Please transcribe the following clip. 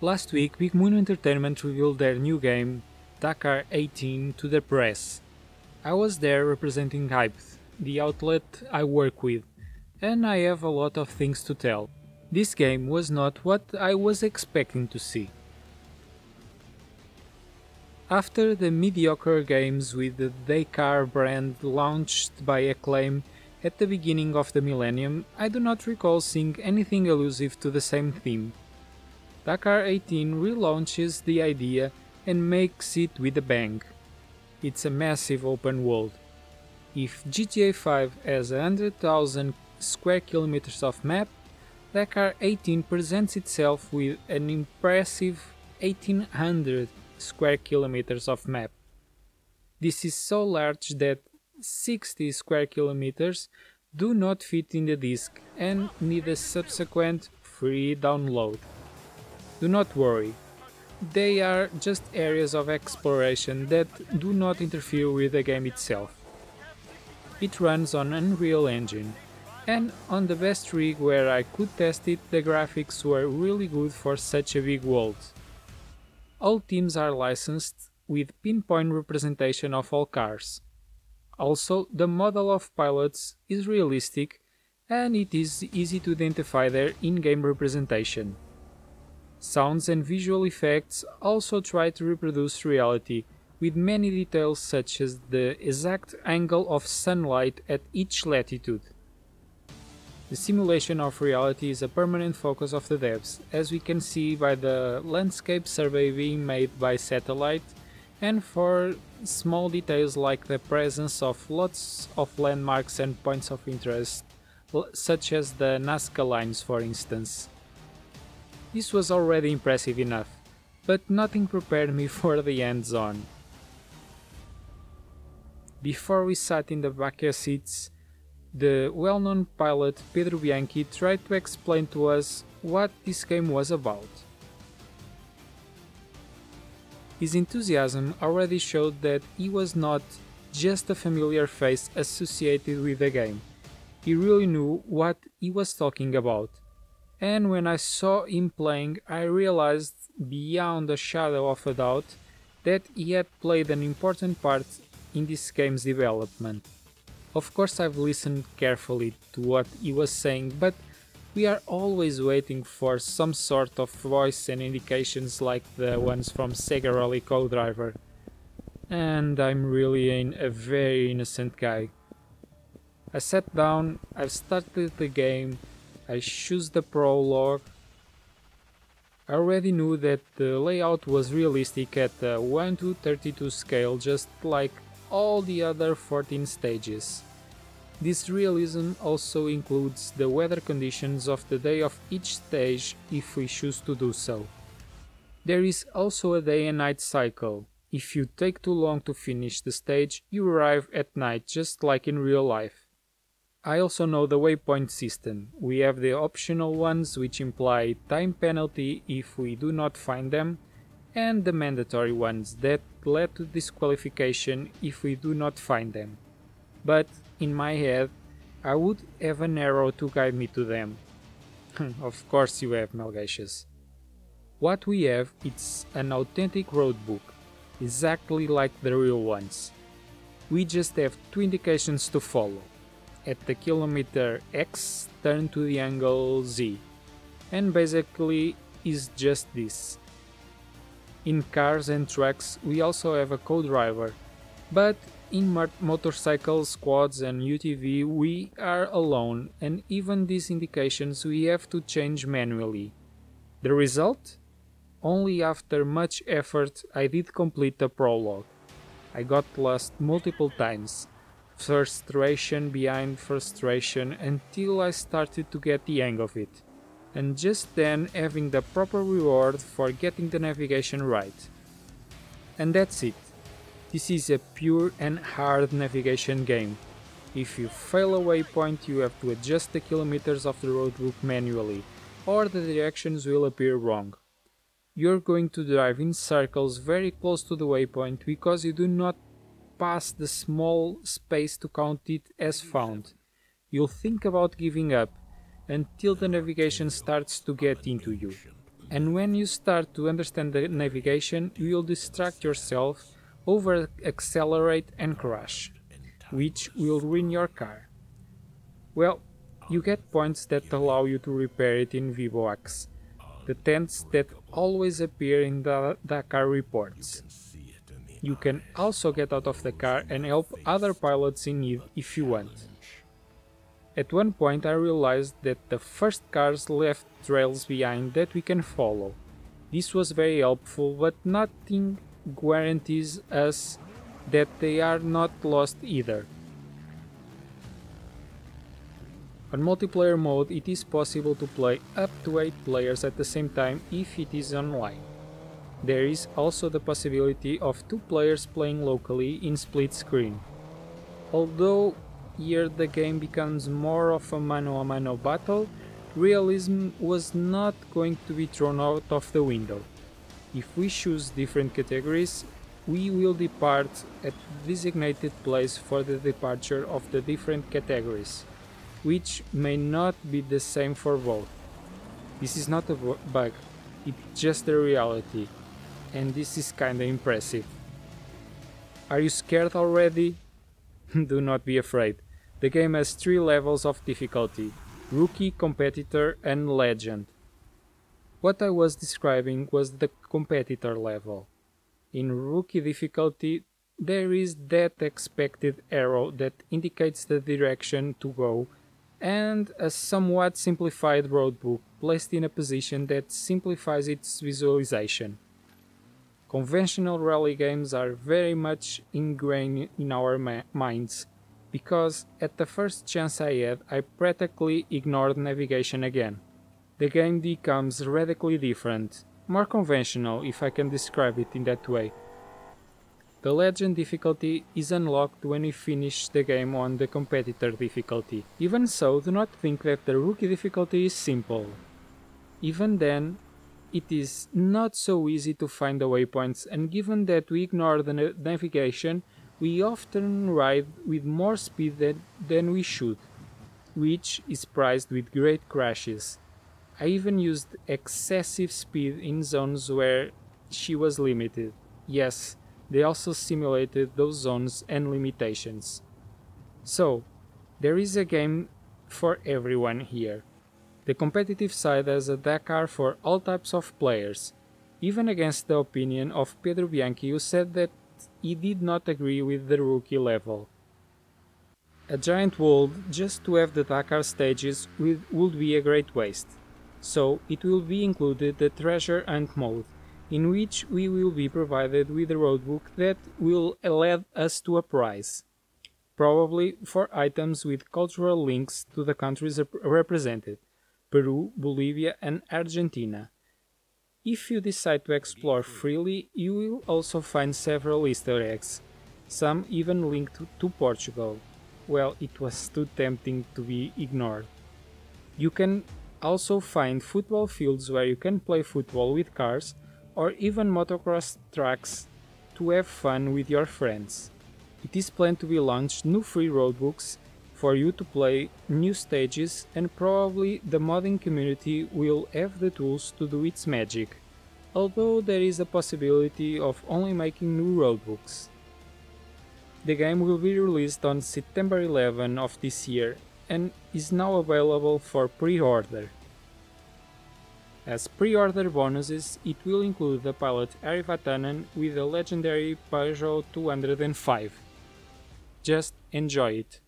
Last week, Big Moon Entertainment revealed their new game, Dakar 18, to the press. I was there representing Hype, the outlet I work with, and I have a lot of things to tell. This game was not what I was expecting to see. After the mediocre games with the Dakar brand launched by Acclaim at the beginning of the millennium, I do not recall seeing anything elusive to the same theme. Dakar 18 relaunches the idea and makes it with a bang. It's a massive open world. If GTA 5 has 100,000 square kilometers of map, Dakar 18 presents itself with an impressive 1800 square kilometers of map. This is so large that 60 square kilometers do not fit in the disk and need a subsequent free download. Do not worry, they are just areas of exploration that do not interfere with the game itself. It runs on Unreal Engine, and on the best rig where I could test it, the graphics were really good for such a big world. All teams are licensed with pinpoint representation of all cars. Also, the model of pilots is realistic and it is easy to identify their in-game representation. Sounds and visual effects also try to reproduce reality, with many details such as the exact angle of sunlight at each latitude. The simulation of reality is a permanent focus of the devs, as we can see by the landscape survey being made by satellite, and for small details like the presence of lots of landmarks and points of interest, such as the Nazca lines for instance. This was already impressive enough, but nothing prepared me for the hands-on. Before we sat in the back seats, the well-known pilot Pedro Bianchi tried to explain to us what this game was about. His enthusiasm already showed that he was not just a familiar face associated with the game. He really knew what he was talking about. And when I saw him playing, I realized beyond a shadow of a doubt that he had played an important part in this game's development. Of course, I've listened carefully to what he was saying, but we are always waiting for some sort of voice and indications like the ones from Dakar Rally co-driver. And I'm really a very innocent guy. I sat down, I've started the game, I chose the prologue. I already knew that the layout was realistic at a 1:32 scale, just like all the other 14 stages. This realism also includes the weather conditions of the day of each stage if we choose to do so. There is also a day and night cycle. If you take too long to finish the stage, you arrive at night just like in real life. I also know the waypoint system. We have the optional ones which imply time penalty if we do not find them, and the mandatory ones that led to disqualification if we do not find them. But in my head, I would have an arrow to guide me to them. Of course you have, Melgacius. What we have is an authentic roadbook, exactly like the real ones. We just have two indications to follow. At the kilometer X, turn to the angle Z. And basically is just this. In cars and trucks we also have a co-driver, but in motorcycles, quads and UTV we are alone, and even these indications we have to change manually. The result? Only after much effort I did complete the prologue. I got lost multiple times. Frustration behind frustration until I started to get the hang of it, and just then having the proper reward for getting the navigation right. And that's it. This is a pure and hard navigation game. If you fail a waypoint, you have to adjust the kilometers of the roadbook manually, or the directions will appear wrong. You're going to drive in circles very close to the waypoint because you do not pass the small space to count it as found. You'll think about giving up until the navigation starts to get into you. And when you start to understand the navigation, you will distract yourself, over accelerate and crash, which will ruin your car. Well, you get points that allow you to repair it in Vivoax, the tents that always appear in the Dakar reports. You can also get out of the car and help other pilots in need if you want. At one point I realized that the first cars left trails behind that we can follow. This was very helpful, but nothing guarantees us that they are not lost either. On multiplayer mode it is possible to play up to 8 players at the same time if it is online. There is also the possibility of 2 players playing locally in split screen. Although here the game becomes more of a mano-a-mano battle, realism was not going to be thrown out of the window. If we choose different categories, we will depart at the designated place for the departure of the different categories, which may not be the same for both. This is not a bug, it's just the reality, and this is kinda impressive. Are you scared already? Do not be afraid. The game has 3 levels of difficulty: Rookie, Competitor and Legend. What I was describing was the Competitor level. In Rookie difficulty, there is that expected arrow that indicates the direction to go, and a somewhat simplified roadbook placed in a position that simplifies its visualization. Conventional rally games are very much ingrained in our minds, because at the first chance I had, I practically ignored navigation again. The game becomes radically different, more conventional if I can describe it in that way. The Legend difficulty is unlocked when we finish the game on the Competitor difficulty. Even so, do not think that the Rookie difficulty is simple. Even then, it is not so easy to find the waypoints, and given that we ignore the navigation, we often ride with more speed than we should, which is prized with great crashes. I even used excessive speed in zones where she was limited. Yes, they also simulated those zones and limitations. So, there is a game for everyone here. The competitive side has a Dakar for all types of players, even against the opinion of Pedro Bianchi, who said that he did not agree with the Rookie level. A giant world just to have the Dakar stages would be a great waste, so it will be included the Treasure Hunt mode, in which we will be provided with a roadbook that will lead us to a prize, probably for items with cultural links to the countries represented, Peru, Bolivia and Argentina. If you decide to explore freely, you will also find several Easter eggs, some even linked to Portugal. Well, it was too tempting to be ignored. You can also find football fields where you can play football with cars, or even motocross tracks to have fun with your friends. It is planned to be launched new free roadbooks for you to play new stages, and probably the modding community will have the tools to do its magic, although there is a possibility of only making new roadbooks. The game will be released on September 11 of this year and is now available for pre-order. As pre-order bonuses, it will include the pilot Harry Vatanen with a legendary Peugeot 205. Just enjoy it.